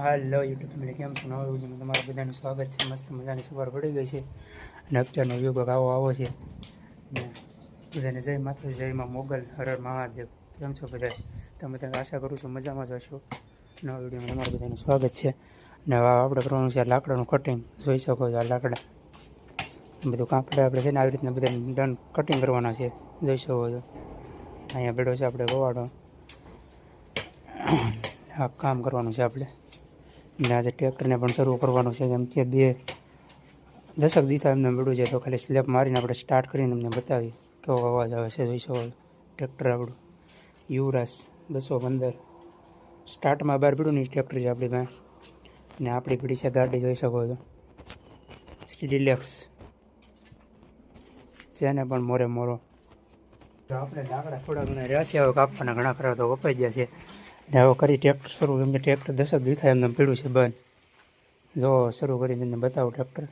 હાલો YouTube family, કેમ છો? નવા વિડીયોમાં તમારું બધાનું સ્વાગત છે. મસ્ત મજાની સવાર પડી ગઈ છે અને અત્યારનો યોગ આવો છે ને બધાને જય માતા, જય માં મોગલ, હર હર મહાદેવ. કેમ છો બધા? તમે ત્યાં આશા કરું છું મજામાં જ હશો. નવા વિડીયોમાં તમારું બધાનું સ્વાગત છે. ને આપણે કરવાનું છે લાકડાનું કટિંગ. જોઈ શકો છો આ લાકડા બધું કાપડા આપણે છે ને આવી રીતના બધા ડન કટિંગ કરવાના છે. જોઈ શકો છો અહીંયા બેઠો છે આપણે ગવાડો. આ કામ કરવાનું છે આપણે ને આજે ટ્રેક્ટરને પણ શરૂ કરવાનું છે. કેમ કે 10 દીથા એમને મળ્યું છે તો ખાલી સ્લેપ મારીને આપણે સ્ટાર્ટ કરીને અમને બતાવી કેવો અવાજ આવે છે. જોઈ શકો ટ્રેક્ટર આપણું યુવરાજ 215 સ્ટાર્ટમાં બહાર પડ્યું નહીં ટ્રેક્ટર છે આપણી પાસે. ને આપણી પીડી છે ગાડી. જોઈ શકો છો ડિલેક્સ છે ને પણ મોરે મોરો. તો આપણે લાકડા થોડા ઘણા રહ્યા છે હવે કાપવાના, ઘણા ખરા તો વપાઈ ગયા છે. ને હવે કરી ટ્રેક્ટર શરૂ. કેમ કે ટ્રેક્ટર 10 દીથા એમને પીડ્યું છે બંધ. જો શરૂ કરીને તમને બતાવું ટ્રેક્ટર.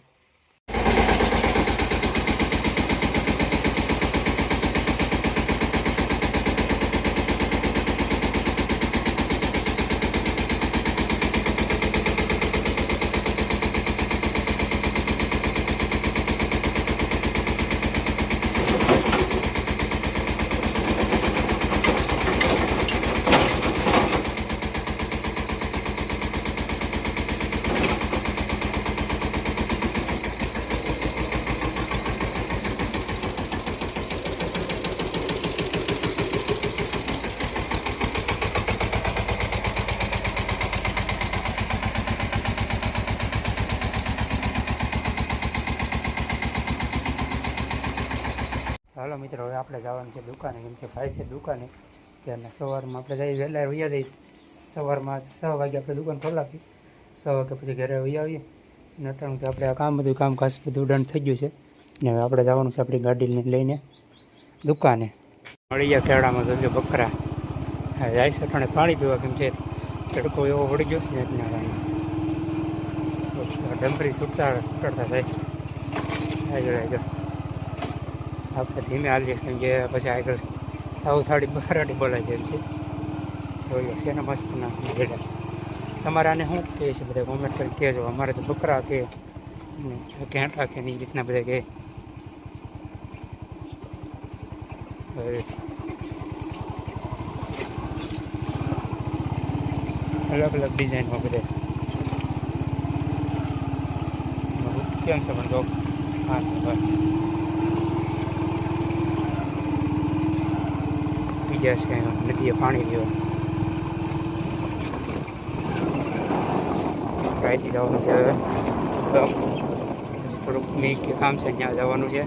હાલો મિત્રો, હવે આપણે જવાનું છે દુકાને. કેમ કે ભાઈ છે દુકાને ત્યારના સવારમાં આપણે જઈએ વહેલા વૈયા જઈએ. સવારમાં 6 વાગે આપણે દુકાન ખોલાવી, 6 વાગે પછી ઘરે વહી આવીએ. અને અટાણું આપણે આ બધું કામકાજ બધું ડન થઈ ગયું છે. ને હવે આપણે જવાનું છે આપણી ગાડીને લઈને દુકાને. મળી ગયા ખેડામાં તો બકરા જાય છે અટાણે પાણી પીવા. કેમ કે તડકો એવો વળી ગયો છે ને એટલા ડમરી સુટાડતા થાય આગળ. આપણે ધીમે હાલીએ કેમ કે પછી આગળ થાવ થાળી બરાડી બોલાઈ જાય છે. જોઈએ છે ને મસ્ત ના ભેડા. તમારે આને શું કહે છે બધા કોમેન્ટ કરી કહેજો. અમારે તો બકરા કે ઘેંટા કે નહીં રીતના બધા કહે. અલગ અલગ ડિઝાઇનમાં બધા કેમ છે પણ જો હા બીજા છે નદીએ પાણી પીવા. અહીંથી જવાનું છે હવે થોડુંક મેં કામ છે ત્યાં જવાનું છે.